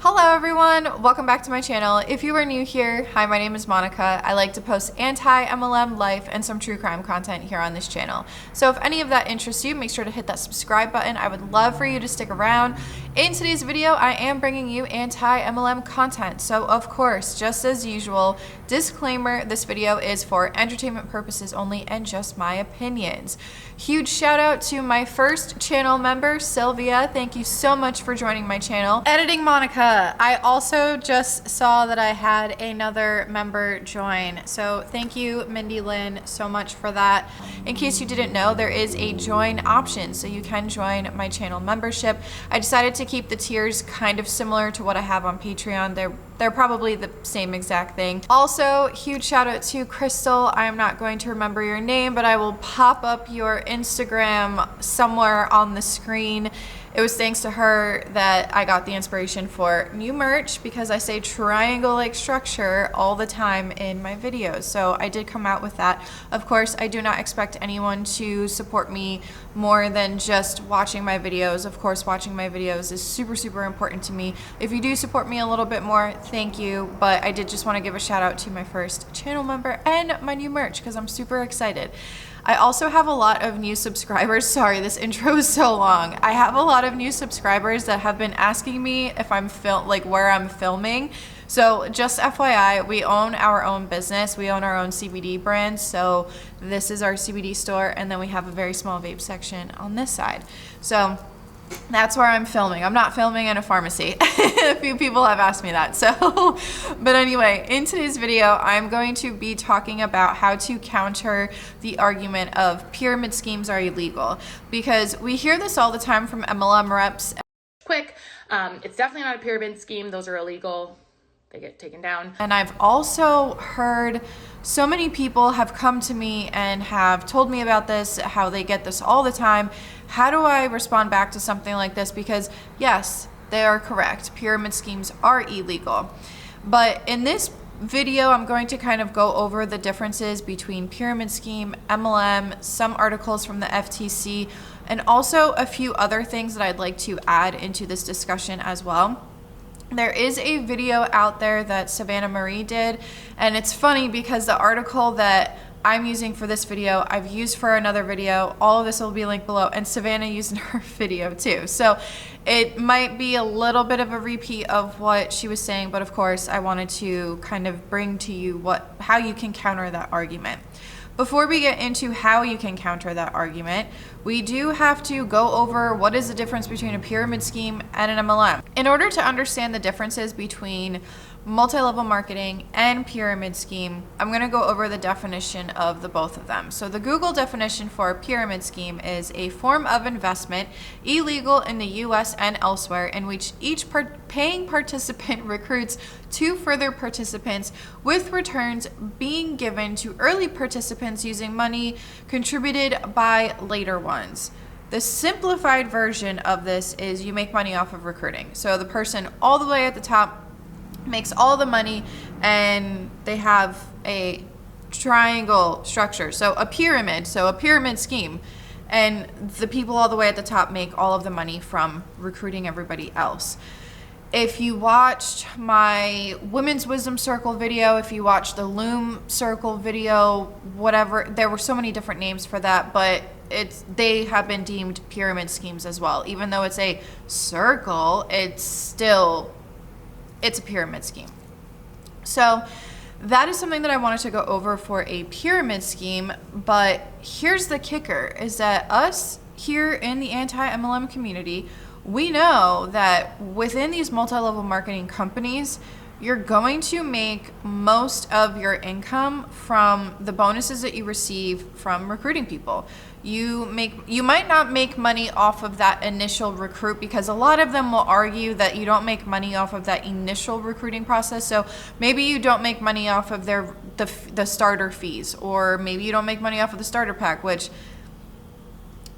Hello everyone, welcome back to my channel. If you are new here, hi, my name is Monica. I like to post anti-MLM life and some true crime content here on this channel. So if any of that interests you, make sure to hit that subscribe button. I would love for you to stick around. In today's video, I am bringing you anti-MLM content. So of course, just as usual, disclaimer, this video is for entertainment purposes only and just my opinions. Huge shout out to my first channel member, Sylvia. Thank you so much for joining my channel. Editing Monica. I also just saw that I had another member join. So thank you, Mindy Lynn, so much for that. In case you didn't know, there is a join option, so you can join my channel membership. I decided to keep the tiers kind of similar to what I have on Patreon. They're probably the same exact thing. Also, huge shout out to Crystal. I am not going to remember your name, but I will pop up your Instagram somewhere on the screen. It was thanks to her that I got the inspiration for new merch because I say triangle-like structure all the time in my videos. So I did come out with that. Of course, I do not expect anyone to support me more than just watching my videos. Of course, watching my videos is super, super important to me. If you do support me a little bit more, thank you. But I did just want to give a shout out to my first channel member and my new merch because I'm super excited. I also have a lot of new subscribers. Sorry, this intro is so long. I have a lot of new subscribers that have been asking me if I'm where I'm filming. So just FYI, we own our own business. We own our own CBD brand. So this is our CBD store, and then we have a very small vape section on this side. So that's where I'm filming. I'm not filming in a pharmacy. A few people have asked me that. So, but anyway, in today's video, I'm going to be talking about how to counter the argument of pyramid schemes are illegal, because we hear this all the time from MLM reps. Quick, it's definitely not a pyramid scheme. Those are illegal. They get taken down. And I've also heard so many people have come to me and have told me about this, how they get this all the time. How do I respond back to something like this? Because yes, they are correct. Pyramid schemes are illegal. But in this video, I'm going to kind of go over the differences between pyramid scheme, MLM, some articles from the FTC, and also a few other things that I'd like to add into this discussion as well. There is a video out there that Savannah Marie did, and it's funny because the article that I'm using for this video, I've used for another video. All of this will be linked below, and Savannah used in her video too. So it might be a little bit of a repeat of what she was saying, but of course I wanted to kind of bring to you how you can counter that argument. Before we get into how you can counter that argument, we do have to go over what is the difference between a pyramid scheme and an MLM. In order to understand the differences between multi-level marketing and pyramid scheme, I'm going to go over the definition of the both of them. So the Google definition for a pyramid scheme is a form of investment illegal in the US and elsewhere in which each paying participant recruits two further participants with returns being given to early participants using money contributed by later ones. The simplified version of this is you make money off of recruiting. So the person all the way at the top makes all the money, and they have a triangle structure. So a pyramid scheme, and the people all the way at the top make all of the money from recruiting everybody else. If you watched my Women's Wisdom Circle video, if you watched the Loom Circle video, whatever, there were so many different names for that, but they have been deemed pyramid schemes as well. Even though it's a circle, it's a pyramid scheme. So that is something that I wanted to go over for a pyramid scheme. But here's the kicker, is that us here in the anti-MLM community, we know that within these multi-level marketing companies, you're going to make most of your income from the bonuses that you receive from recruiting people. You might not make money off of that initial recruit, because a lot of them will argue that you don't make money off of that initial recruiting process. So maybe you don't make money off of the starter fees, or maybe you don't make money off of the starter pack, which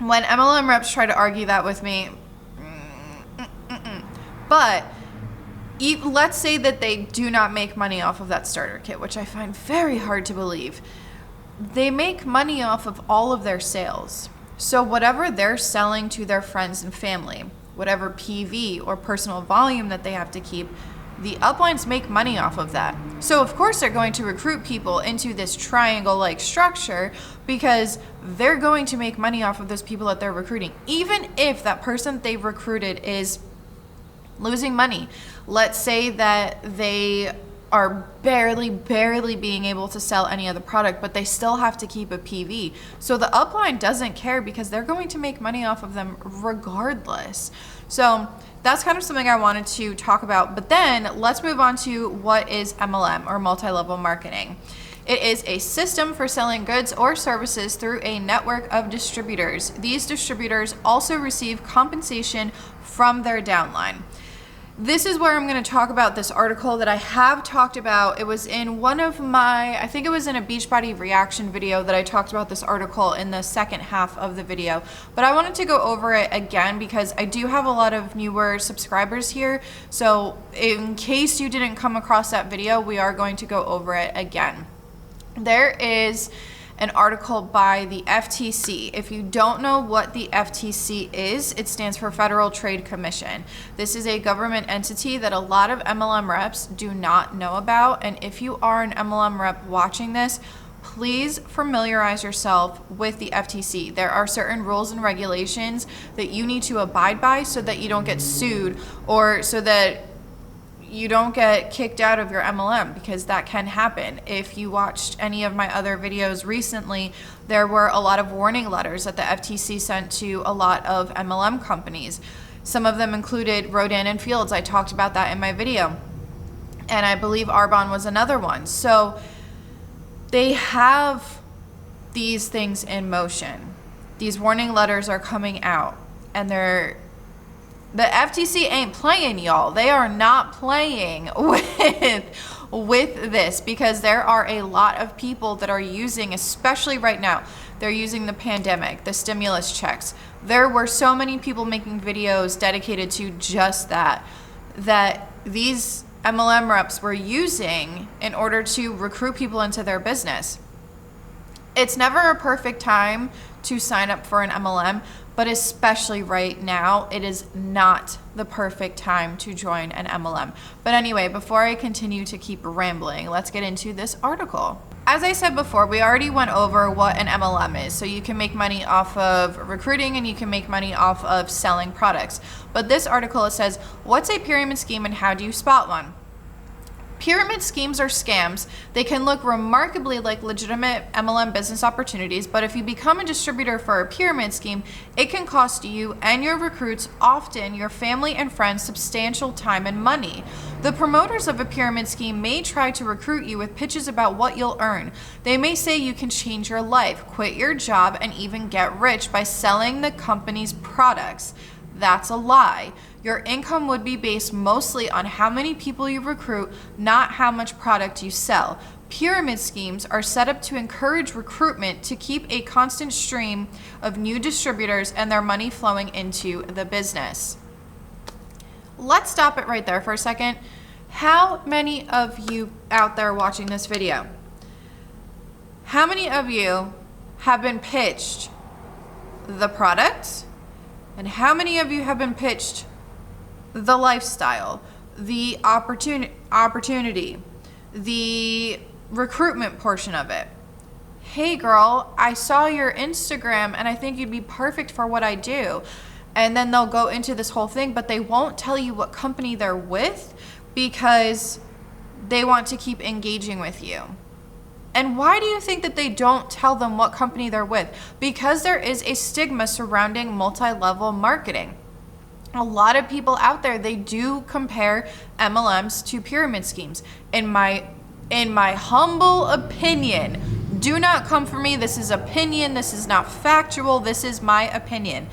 when MLM reps try to argue that with me, but let's say that they do not make money off of that starter kit, which I find very hard to believe. They make money off of all of their sales. So whatever they're selling to their friends and family, whatever PV or personal volume that they have to keep, the uplines make money off of that. So of course they're going to recruit people into this triangle-like structure because they're going to make money off of those people that they're recruiting. Even if that person they've recruited is losing money. Let's say that they are barely being able to sell any other product, but they still have to keep a PV. So the upline doesn't care because they're going to make money off of them regardless. So that's kind of something I wanted to talk about. But then let's move on to what is MLM, or multi-level marketing. It is a system for selling goods or services through a network of distributors. These distributors also receive compensation from their downline. This is where I'm going to talk about this article that I have talked about. It was in one of my, I think it was in a Beachbody reaction video that I talked about this article in the second half of the video. But I wanted to go over it again because I do have a lot of newer subscribers here. So in case you didn't come across that video, we are going to go over it again. There is an article by the FTC. If you don't know what the FTC is, it stands for Federal Trade Commission. This is a government entity that a lot of MLM reps do not know about. And if you are an MLM rep watching this, please familiarize yourself with the FTC. There are certain rules and regulations that you need to abide by so that you don't get sued, or so that you don't get kicked out of your MLM, because that can happen. If you watched any of my other videos recently, there were a lot of warning letters that the FTC sent to a lot of MLM companies. Some of them included Rodan and Fields. I talked about that in my video. And I believe Arbonne was another one. So they have these things in motion. These warning letters are coming out, and the FTC ain't playing, y'all. They are not playing with this, because there are a lot of people that are using, especially right now, they're using the pandemic, the stimulus checks. There were so many people making videos dedicated to just that these MLM reps were using in order to recruit people into their business. It's never a perfect time to sign up for an MLM, but especially right now, it is not the perfect time to join an MLM. But anyway, before I continue to keep rambling, let's get into this article. As I said before, we already went over what an MLM is. So you can make money off of recruiting and you can make money off of selling products. But this article, it says, what's a pyramid scheme and how do you spot one? Pyramid schemes are scams. They can look remarkably like legitimate MLM business opportunities, but if you become a distributor for a pyramid scheme, it can cost you and your recruits, often your family and friends, substantial time and money. The promoters of a pyramid scheme may try to recruit you with pitches about what you'll earn. They may say you can change your life, quit your job, and even get rich by selling the company's products. That's a lie. Your income would be based mostly on how many people you recruit, not how much product you sell. Pyramid schemes are set up to encourage recruitment to keep a constant stream of new distributors and their money flowing into the business. Let's stop it right there for a second. How many of you out there watching this video, how many of you have been pitched the product? And how many of you have been pitched the lifestyle, the opportunity, the recruitment portion of it? Hey girl, I saw your Instagram and I think you'd be perfect for what I do. And then they'll go into this whole thing, but they won't tell you what company they're with because they want to keep engaging with you. And why do you think that they don't tell them what company they're with? Because there is a stigma surrounding multi-level marketing. A lot of people out there, they do compare MLMs to pyramid schemes. In my humble opinion, do not come for me. This is opinion. This is not factual. This is my opinion.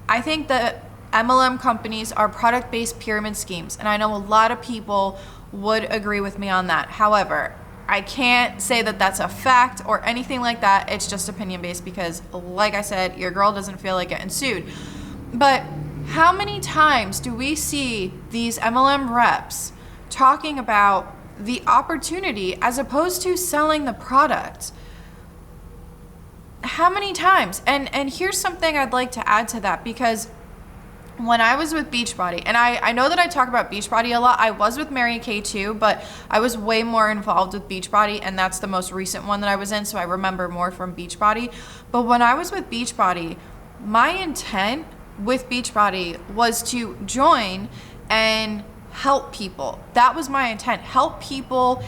I think that MLM companies are product-based pyramid schemes, and I know a lot of people would agree with me on that. However, I can't say that that's a fact or anything like that. It's just opinion-based because, like I said, your girl doesn't feel like getting sued. But how many times do we see these MLM reps talking about the opportunity as opposed to selling the product? How many times? And here's something I'd like to add to that, because when I was with Beachbody, and I know that I talk about Beachbody a lot. I was with Mary Kay too, but I was way more involved with Beachbody, and that's the most recent one that I was in, so I remember more from Beachbody. But when I was with Beachbody, my intent with Beachbody was to join and help people. That was my intent. Help people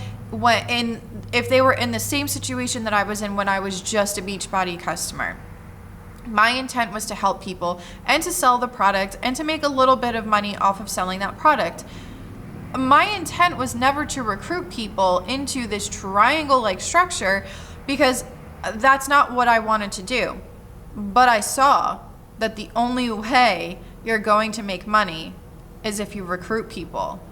if they were in the same situation that I was in when I was just a Beachbody customer. My intent was to help people and to sell the product and to make a little bit of money off of selling that product. My intent was never to recruit people into this triangle-like structure, because that's not what I wanted to do. But I saw that the only way you're going to make money is if you recruit people.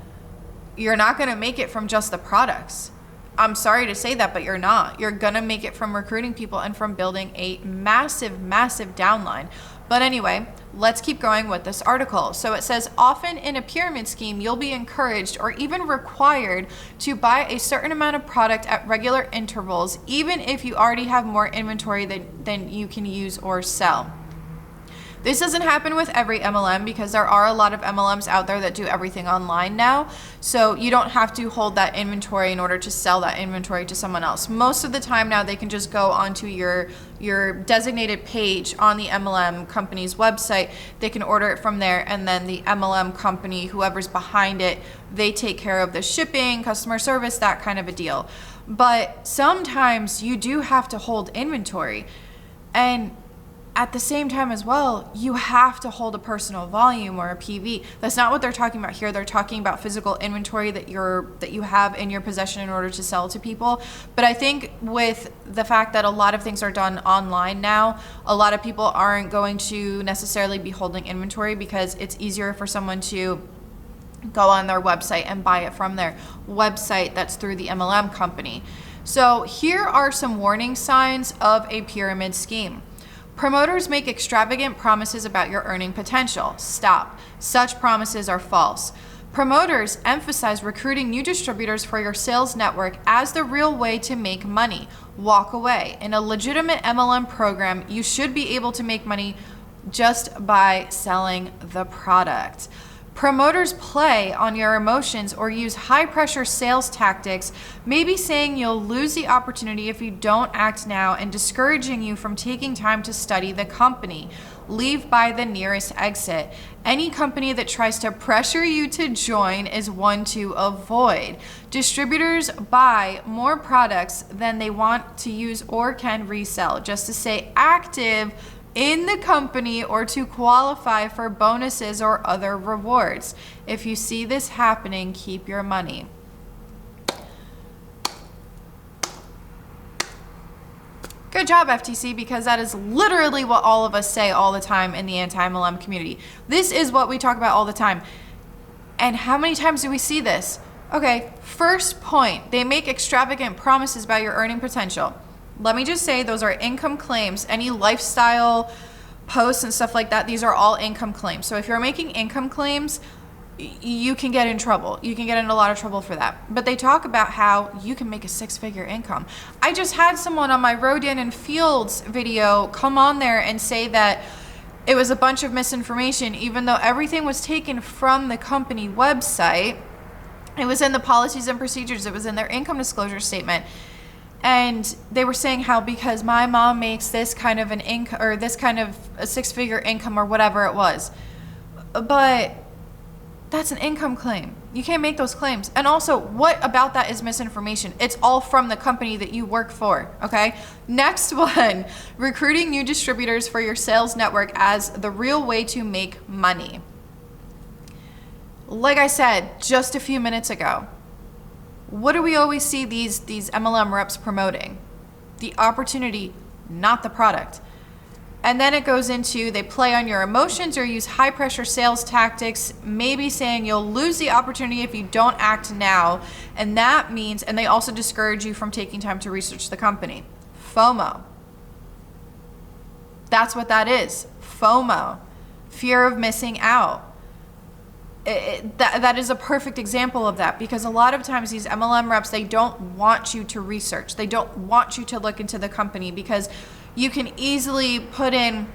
You're not going to make it from just the products. I'm sorry to say that, but you're not. You're going to make it from recruiting people and from building a massive, massive downline. But anyway, let's keep going with this article. So it says, often in a pyramid scheme, you'll be encouraged or even required to buy a certain amount of product at regular intervals, even if you already have more inventory than you can use or sell. This doesn't happen with every MLM, because there are a lot of MLMs out there that do everything online now. So you don't have to hold that inventory in order to sell that inventory to someone else. Most of the time now, they can just go onto your designated page on the MLM company's website. They can order it from there, and then the MLM company, whoever's behind it, they take care of the shipping, customer service, that kind of a deal. But sometimes you do have to hold inventory. And at the same time as well, you have to hold a personal volume or a PV. That's not what they're talking about here. They're talking about physical inventory that you have in your possession in order to sell to people. But I think with the fact that a lot of things are done online now, a lot of people aren't going to necessarily be holding inventory, because it's easier for someone to go on their website and buy it from their website that's through the MLM company. So here are some warning signs of a pyramid scheme. Promoters make extravagant promises about your earning potential. Stop. Such promises are false. Promoters emphasize recruiting new distributors for your sales network as the real way to make money. Walk away. In a legitimate MLM program, you should be able to make money just by selling the product. Promoters play on your emotions or use high-pressure sales tactics, maybe saying you'll lose the opportunity if you don't act now and discouraging you from taking time to study the company. Leave by the nearest exit. Any company that tries to pressure you to join is one to avoid. Distributors buy more products than they want to use or can resell just to stay active in the company or to qualify for bonuses or other rewards. If you see this happening, keep your money. Good job, FTC, because that is literally what all of us say all the time in the anti-MLM community. This is what we talk about all the time. And how many times do we see this? Okay, first point, they make extravagant promises about your earning potential. Let me just say, those are income claims. Any lifestyle posts and stuff like that, these are all income claims. So if you're making income claims, you can get in trouble. You can get in a lot of trouble for that. But they talk about how you can make a 6-figure income. I just had someone on my Rodan and Fields video come on there and say that it was a bunch of misinformation, even though everything was taken from the company website. It was in the policies and procedures. It was in their income disclosure statement. And they were saying how because my mom makes this kind of an income, or this kind of a 6-figure income, or whatever it was. But that's an income claim. You can't make those claims. And also, what about that is misinformation? It's all from the company that you work for, okay? Next one, recruiting new distributors for your sales network as the real way to make money. Like I said just a few minutes ago, what do we always see these MLM reps promoting? The opportunity, not the product. And then it goes into, they play on your emotions or use high pressure sales tactics, maybe saying you'll lose the opportunity if you don't act now. And that means, and they also discourage you from taking time to research the company. FOMO. That's what that is. FOMO. Fear of missing out. That is a perfect example of that, because a lot of times these MLM reps, they don't want you to research. They don't want you to look into the company, because you can easily put in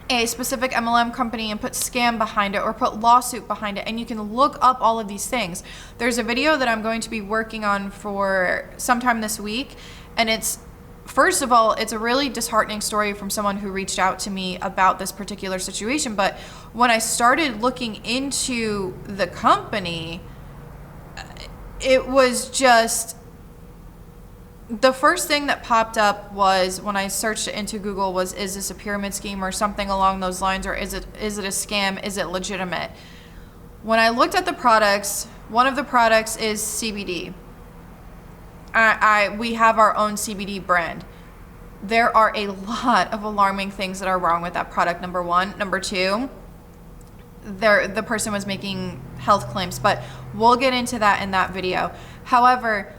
a specific MLM company and put scam behind it or put lawsuit behind it, and you can look up all of these things. There's a video that I'm going to be working on for sometime this week, and it's, first of all, it's a really disheartening story from someone who reached out to me about this particular situation. But when I started looking into the company, it was just, the first thing that popped up was, when I searched it into Google, was, is this a pyramid scheme or something along those lines, or is it a scam? Is it legitimate? When I looked at the products, one of the products is CBD. We have our own CBD brand. There are a lot of alarming things that are wrong with that product, number one. Number two, the person was making health claims, but we'll get into that in that video. However,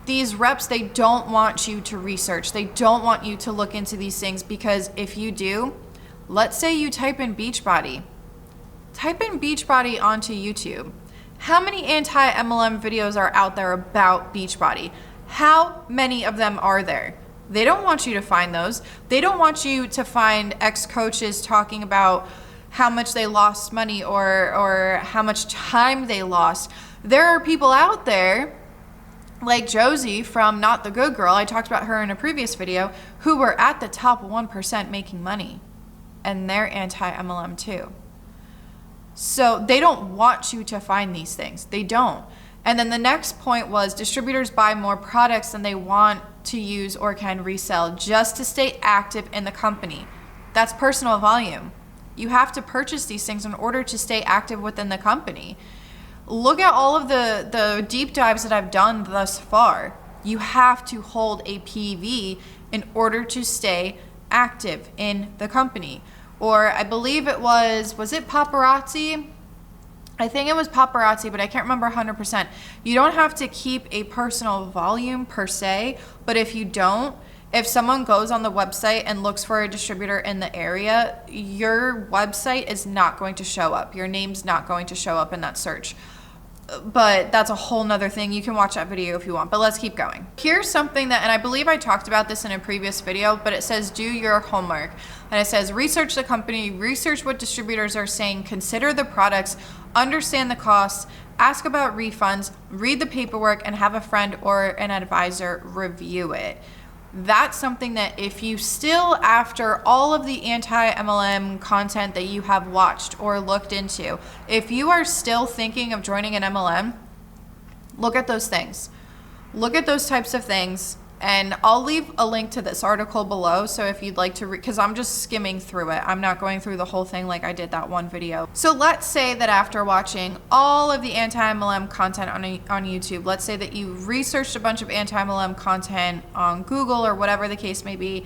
these reps, they don't want you to research. They don't want you to look into these things, because if you do, let's say you type in Beachbody. Type in Beachbody onto YouTube. How many anti-MLM videos are out there about Beachbody? How many of them are there? They don't want you to find those. They don't want you to find ex-coaches talking about how much they lost money or how much time they lost. There are people out there like Josie from Not the Good Girl, I talked about her in a previous video, who were at the top 1% making money, and they're anti-MLM too. So they don't want you to find these things. They don't. And then the next point was, distributors buy more products than they want to use or can resell just to stay active in the company. That's personal volume. You have to purchase these things in order to stay active within the company. Look at all of the deep dives that I've done thus far. You have to hold a PV in order to stay active in the company. Or I believe it was it Paparazzi? I think it was Paparazzi, but I can't remember 100%. You don't have to keep a personal volume per se, but if you don't, if someone goes on the website and looks for a distributor in the area, your website is not going to show up. Your name's not going to show up in that search. But that's a whole nother thing. You can watch that video if you want, but let's keep going. Here's something that, and I believe I talked about this in a previous video, but it says do your homework. And it says research the company, research what distributors are saying, consider the products, understand the costs, ask about refunds, read the paperwork, and have a friend or an advisor review it. That's something that if you still, after all of the anti-MLM content that you have watched or looked into, if you are still thinking of joining an MLM, look at those things. Look at those types of things. And I'll leave a link to this article below, so if you'd like to read, because I'm just skimming through it. I'm not going through the whole thing like I did that one video. So let's say that after watching all of the anti-MLM content on YouTube, let's say that you researched a bunch of anti-MLM content on Google or whatever the case may be,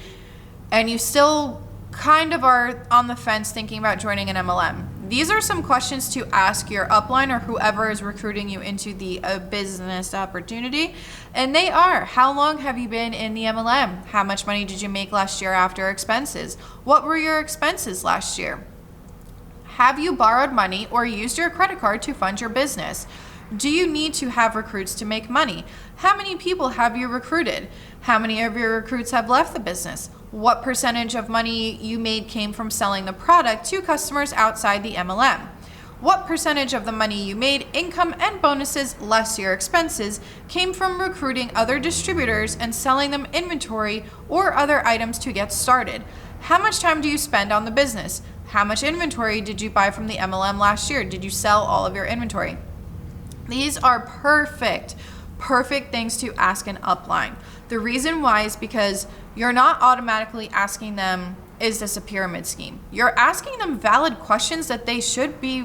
and you still kind of are on the fence thinking about joining an MLM. These are some questions to ask your upline or whoever is recruiting you into the business opportunity. And they are, how long have you been in the MLM? How much money did you make last year after expenses? What were your expenses last year? Have you borrowed money or used your credit card to fund your business? Do you need to have recruits to make money? How many people have you recruited? How many of your recruits have left the business? What percentage of money you made came from selling the product to customers outside the MLM? What percentage of the money you made, income and bonuses less your expenses, came from recruiting other distributors and selling them inventory or other items to get started? How much time do you spend on the business? How much inventory did you buy from the MLM last year? Did you sell all of your inventory? These are perfect things to ask an upline. The reason why is because you're not automatically asking them, is this a pyramid scheme? You're asking them valid questions that they should be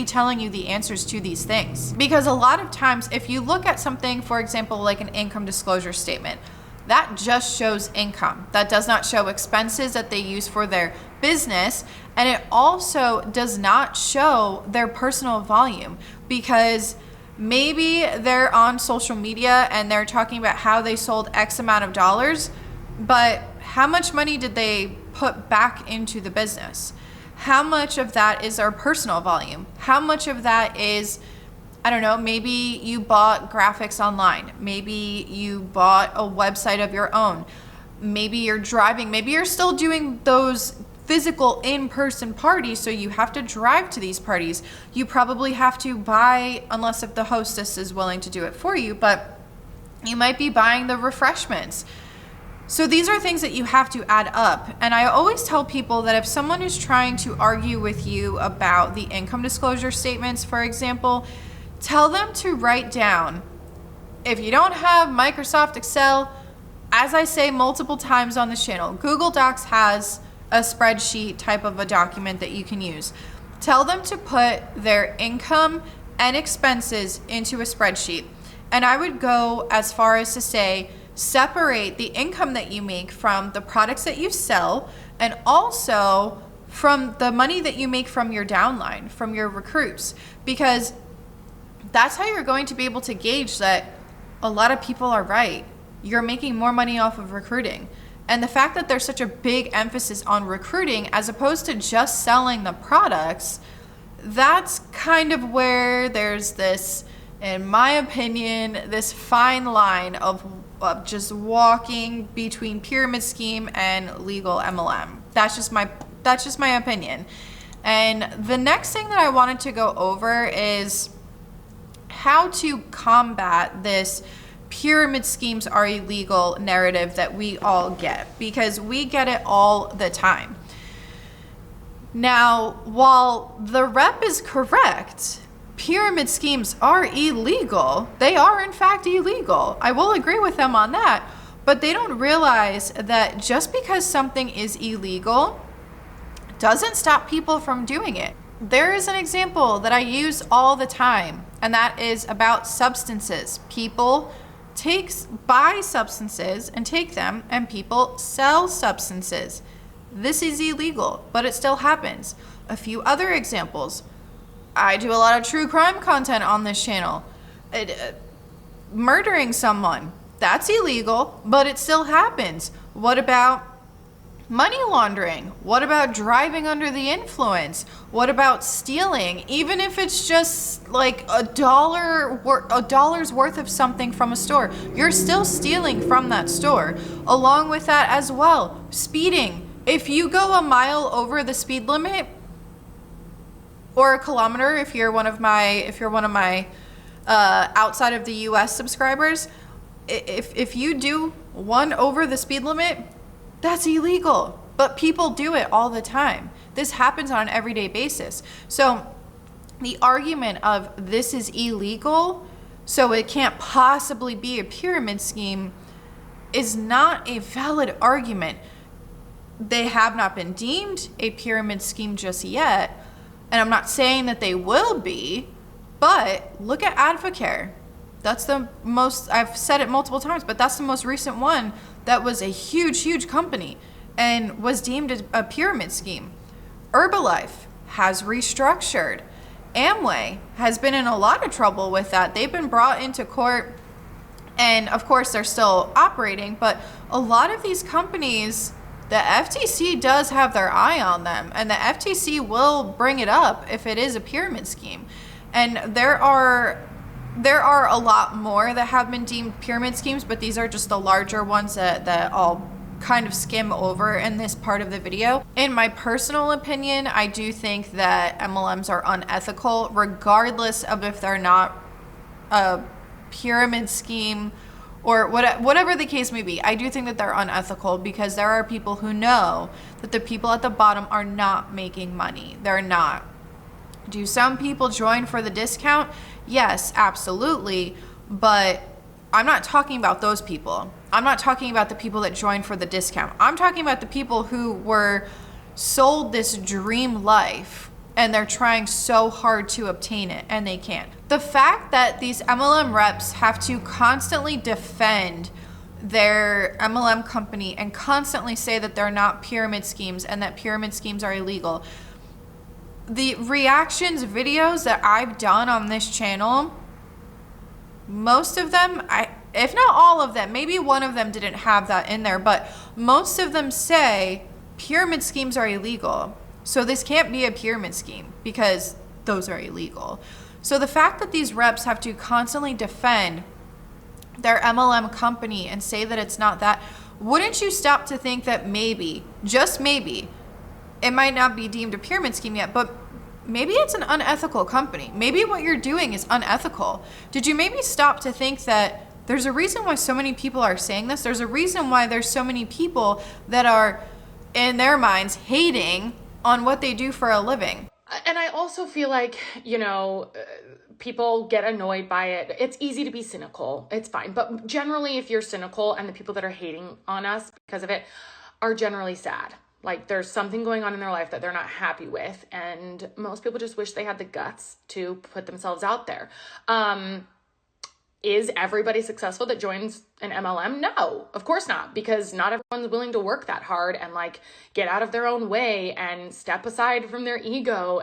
telling you the answers to these things. Because a lot of times, if you look at something, for example, like an income disclosure statement, that just shows income. That does not show expenses that they use for their business. And it also does not show their personal volume, because maybe they're on social media and they're talking about how they sold X amount of dollars, but how much money did they put back into the business? How much of that is our personal volume? How much of that is, I don't know, maybe you bought graphics online. Maybe you bought a website of your own. maybe you're driving, maybe you're still doing those physical in-person parties, so you have to drive to these parties. You probably have to buy, unless if the hostess is willing to do it for you, but you might be buying the refreshments. So these are things that you have to add up. And I always tell people that if someone is trying to argue with you about the income disclosure statements, for example, tell them to write down, if you don't have Microsoft Excel, as I say multiple times on this channel, Google Docs has a spreadsheet type of a document that you can use. Tell them to put their income and expenses into a spreadsheet. And I would go as far as to say, separate the income that you make from the products that you sell, and also from the money that you make from your downline, from your recruits, because that's how you're going to be able to gauge that a lot of people are right. You're making more money off of recruiting. And the fact that there's such a big emphasis on recruiting as opposed to just selling the products, that's kind of where there's this, in my opinion, this fine line of just walking between pyramid scheme and legal MLM. That's just my opinion. And the next thing that I wanted to go over is how to combat this pyramid schemes are illegal narrative that we all get, because we get it all the time. Now, while the rep is correct, pyramid schemes are illegal. They are in fact illegal. I will agree with them on that, but they don't realize that just because something is illegal doesn't stop people from doing it. There is an example that I use all the time, and that is about substances. People buy substances and take them, and people sell substances. This is illegal, but it still happens. A few other examples. I do a lot of true crime content on this channel. Murdering someone, that's illegal, but it still happens. What about money laundering? What about driving under the influence? What about stealing? Even if it's just like a dollar's worth of something from a store, you're still stealing from that store. Along with that as well, speeding. If you go a mile over the speed limit, or a kilometer, if you're one of my outside of the US subscribers, if you do one over the speed limit, that's illegal, but people do it all the time. This happens on an everyday basis. So the argument of this is illegal, so it can't possibly be a pyramid scheme, is not a valid argument. They have not been deemed a pyramid scheme just yet, and I'm not saying that they will be, but look at Advocare. That's the most, I've said it multiple times, but that's the most recent one that was a huge company and was deemed a pyramid scheme. Herbalife has restructured. Amway has been in a lot of trouble with that. They've been brought into court, and of course they're still operating, but a lot of these companies, the FTC does have their eye on them, and the FTC will bring it up if it is a pyramid scheme. And there are a lot more that have been deemed pyramid schemes, but these are just the larger ones that I'll kind of skim over in this part of the video. In my personal opinion, I do think that MLMs are unethical, regardless of if they're not a pyramid scheme or whatever the case may be. I do think that they're unethical because there are people who know that the people at the bottom are not making money. They're not. Do some people join for the discount? Yes, absolutely. But I'm not talking about those people. I'm not talking about the people that join for the discount. I'm talking about the people who were sold this dream life and they're trying so hard to obtain it and they can't. The fact that these MLM reps have to constantly defend their MLM company and constantly say that they're not pyramid schemes and that pyramid schemes are illegal. The reactions videos that I've done on this channel, most of them, if not all of them, maybe one of them didn't have that in there, but most of them say pyramid schemes are illegal. So this can't be a pyramid scheme because those are illegal. So the fact that these reps have to constantly defend their MLM company and say that it's not that, wouldn't you stop to think that maybe, just maybe, it might not be deemed a pyramid scheme yet, but maybe it's an unethical company. Maybe what you're doing is unethical. Did you maybe stop to think that there's a reason why so many people are saying this? There's a reason why there's so many people that are, in their minds, hating on what they do for a living. And I also feel like, people get annoyed by it. It's easy to be cynical. It's fine. But generally, if you're cynical and the people that are hating on us because of it are generally sad, like there's something going on in their life that they're not happy with. And most people just wish they had the guts to put themselves out there. Is everybody successful that joins an MLM? No, of course not, because not everyone's willing to work that hard and like get out of their own way and step aside from their ego.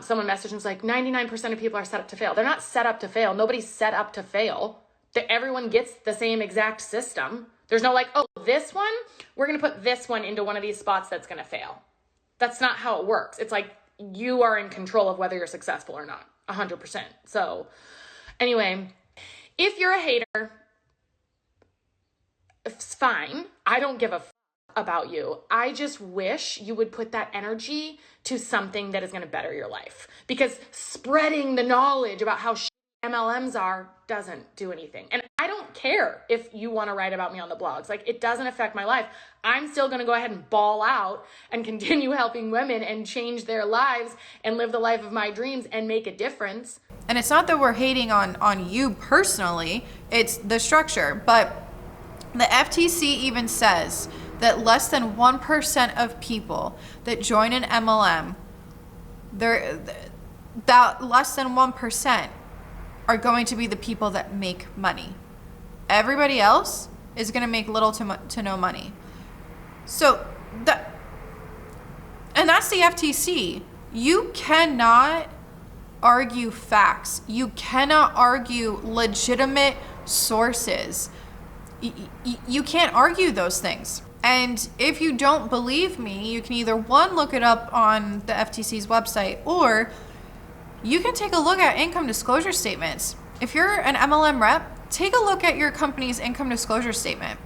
Someone messaged and was like, 99% of people are set up to fail. They're not set up to fail. Nobody's set up to fail. Everyone gets the same exact system. There's no like, oh, this one, we're going to put this one into one of these spots that's going to fail. That's not how it works. It's like you are in control of whether you're successful or not, 100%. So anyway, if you're a hater, it's fine. I don't give a about you. I just wish you would put that energy to something that is going to better your life, because spreading the knowledge about how MLMs are doesn't do anything. And I don't care if you want to write about me on the blogs. Like, it doesn't affect my life. I'm still going to go ahead and ball out and continue helping women and change their lives and live the life of my dreams and make a difference. And it's not that we're hating on you personally, it's the structure. But the FTC even says that less than 1% of people that join an MLM, that less than 1% are going to be the people that make money. Everybody else is going to make little to no money. So that's the FTC. You cannot argue facts. You cannot argue legitimate sources. You can't argue those things. And if you don't believe me, you can either look it up on the FTC's website, or you can take a look at income disclosure statements. If you're an MLM rep, take a look at your company's income disclosure statement.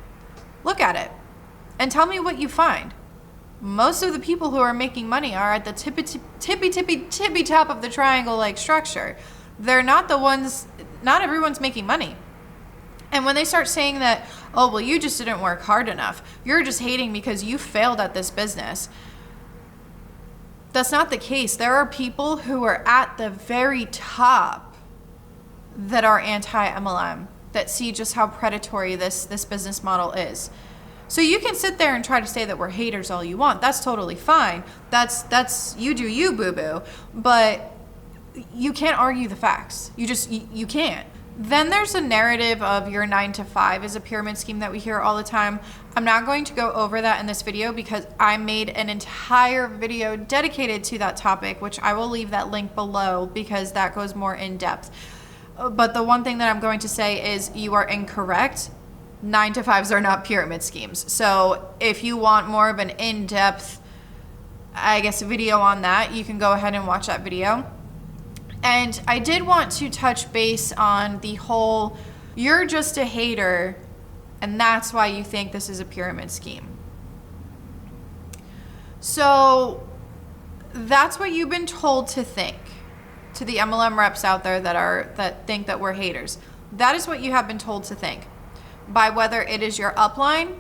Look at it and tell me what you find. Most of the people who are making money are at the tippy top of the triangle-like structure. They're not the ones, not everyone's making money. And when they start saying that, oh, well, you just didn't work hard enough, you're just hating because you failed at this business. That's not the case. There are people who are at the very top that are anti-MLM, that see just how predatory this business model is. So you can sit there and try to say that we're haters all you want. That's totally fine. That's you do you, boo-boo. But you can't argue the facts. You can't. Then there's a narrative of your 9 to 5 is a pyramid scheme that we hear all the time. I'm not going to go over that in this video because I made an entire video dedicated to that topic, which I will leave that link below because that goes more in depth. But the one thing that I'm going to say is you are incorrect. 9 to 5s are not pyramid schemes. So if you want more of an in-depth, video on that, you can go ahead and watch that video. And I did want to touch base on the whole, you're just a hater, and that's why you think this is a pyramid scheme. So that's what you've been told to think, to the MLM reps out there that think that we're haters. That is what you have been told to think, by whether it is your upline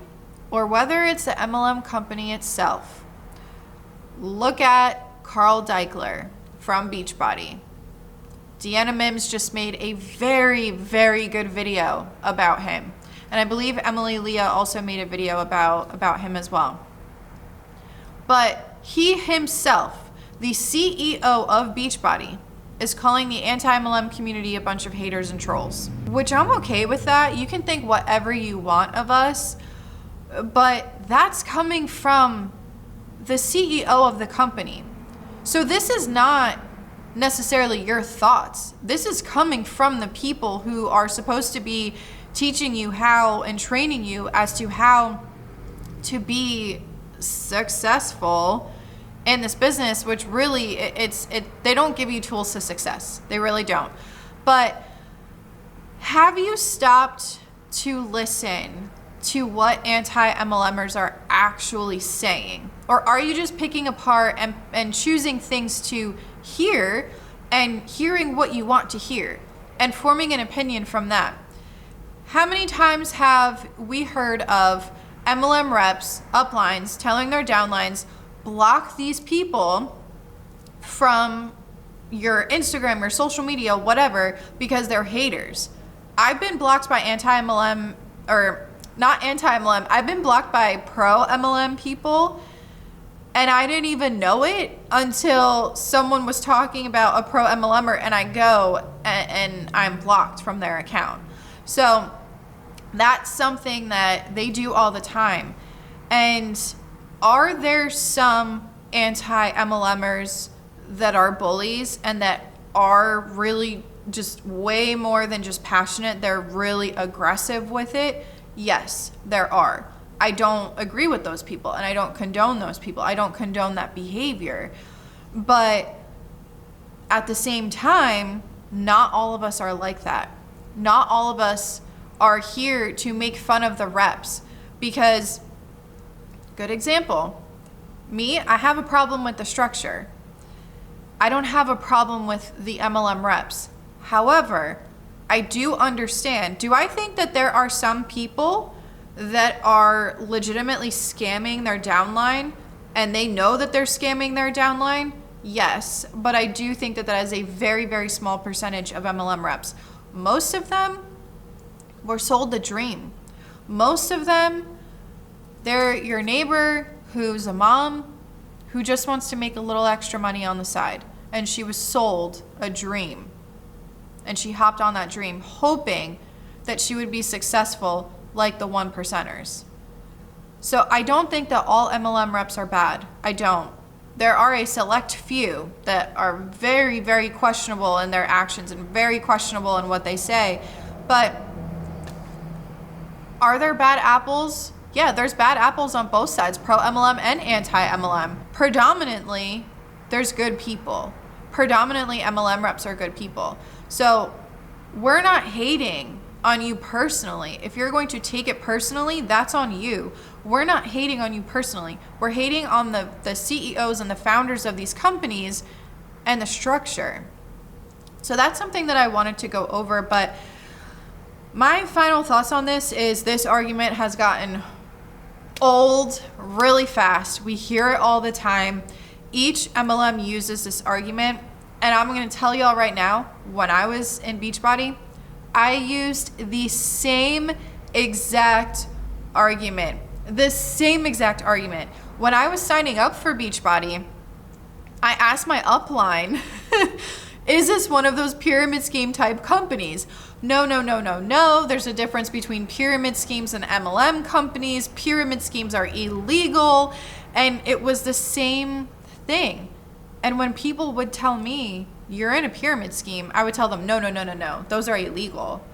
or whether it's the MLM company itself. Look at Carl Deichler from Beachbody. Deanna Mims just made a very, very good video about him. And I believe Emily Leah also made a video about him as well. But he himself, the CEO of Beachbody, is calling the anti-MLM community a bunch of haters and trolls, which I'm okay with that. You can think whatever you want of us, but that's coming from the CEO of the company. So this is not necessarily your thoughts. This is coming from the people who are supposed to be teaching you how and training you as to how to be successful in this business, which really they don't give you tools to success. They really don't. But have you stopped to listen to what anti-MLMers are actually saying? Or are you just picking apart and choosing things to hear and hearing what you want to hear and forming an opinion from that? How many times have we heard of MLM reps, uplines, telling their downlines, block these people from your Instagram, your social media, whatever, because they're haters? I've been blocked by anti-MLM, or not anti-MLM, I've been blocked by pro-MLM people, and I didn't even know it until someone was talking about a pro-MLMer, and I go and I'm blocked from their account. So that's something that they do all the time. And are there some anti-MLMers that are bullies and that are really just way more than just passionate? They're really aggressive with it? Yes, there are. I don't agree with those people, and I don't condone those people. I don't condone that behavior. But at the same time, not all of us are like that. Not all of us are here to make fun of the reps, because, good example, me, I have a problem with the structure. I don't have a problem with the MLM reps. However, I do understand. Do I think that there are some people that are legitimately scamming their downline and they know that they're scamming their downline? Yes, but I do think that that is a very, very small percentage of MLM reps. Most of them were sold the dream. Most of them, they're your neighbor who's a mom who just wants to make a little extra money on the side, and she was sold a dream. And she hopped on that dream hoping that she would be successful like the 1%ers. So I don't think that all MLM reps are bad. I don't. There are a select few that are very, very questionable in their actions and very questionable in what they say. But are there bad apples? Yeah, there's bad apples on both sides, pro-MLM and anti-MLM. Predominantly, there's good people. Predominantly, MLM reps are good people. So we're not hating on you personally. If you're going to take it personally, that's on you. We're not hating on you personally. We're hating on the CEOs and the founders of these companies and the structure. So that's something that I wanted to go over. But my final thoughts on this is this argument has gotten old really fast. We hear it all the time. Each MLM uses this argument. And I'm going to tell y'all right now, when I was in Beachbody, I used the same exact argument. The same exact argument. When I was signing up for Beachbody, I asked my upline, is this one of those pyramid scheme type companies? No. There's a difference between pyramid schemes and MLM companies. Pyramid schemes are illegal. And it was the same thing. And when people would tell me, you're in a pyramid scheme, I would tell them, no, those are illegal.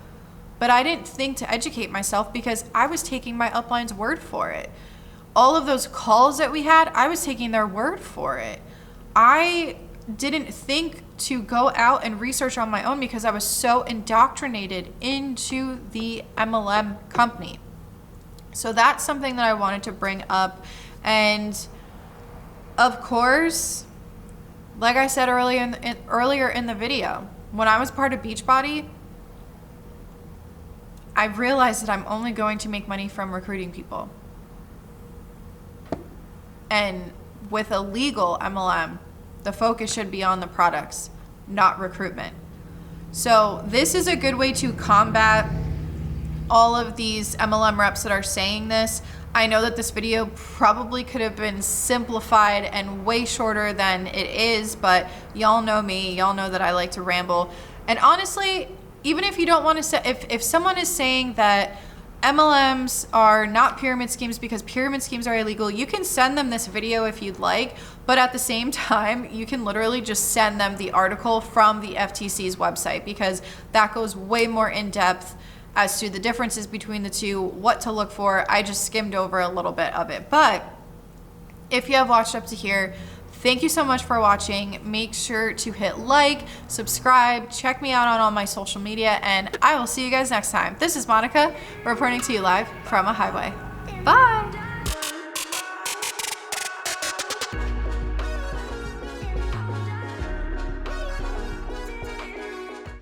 But I didn't think to educate myself because I was taking my upline's word for it. All of those calls that we had, I was taking their word for it. I didn't think to go out and research on my own because I was so indoctrinated into the MLM company. So that's something that I wanted to bring up. And of course, like I said earlier in the video, when I was part of Beachbody, I realized that I'm only going to make money from recruiting people. And with a legal MLM, the focus should be on the products, not recruitment. So this is a good way to combat all of these MLM reps that are saying this. I know that this video probably could have been simplified and way shorter than it is, but y'all know me, y'all know that I like to ramble. And honestly, even if you don't want to say, if someone is saying that MLMs are not pyramid schemes because pyramid schemes are illegal, you can send them this video if you'd like, but at the same time, you can literally just send them the article from the FTC's website because that goes way more in depth as to the differences between the two, what to look for. I just skimmed over a little bit of it. But if you have watched up to here, Thank you so much for watching. Make sure to hit like, subscribe, check me out on all my social media, and I will see you guys next time. This is Monica reporting to you live from a highway. Bye.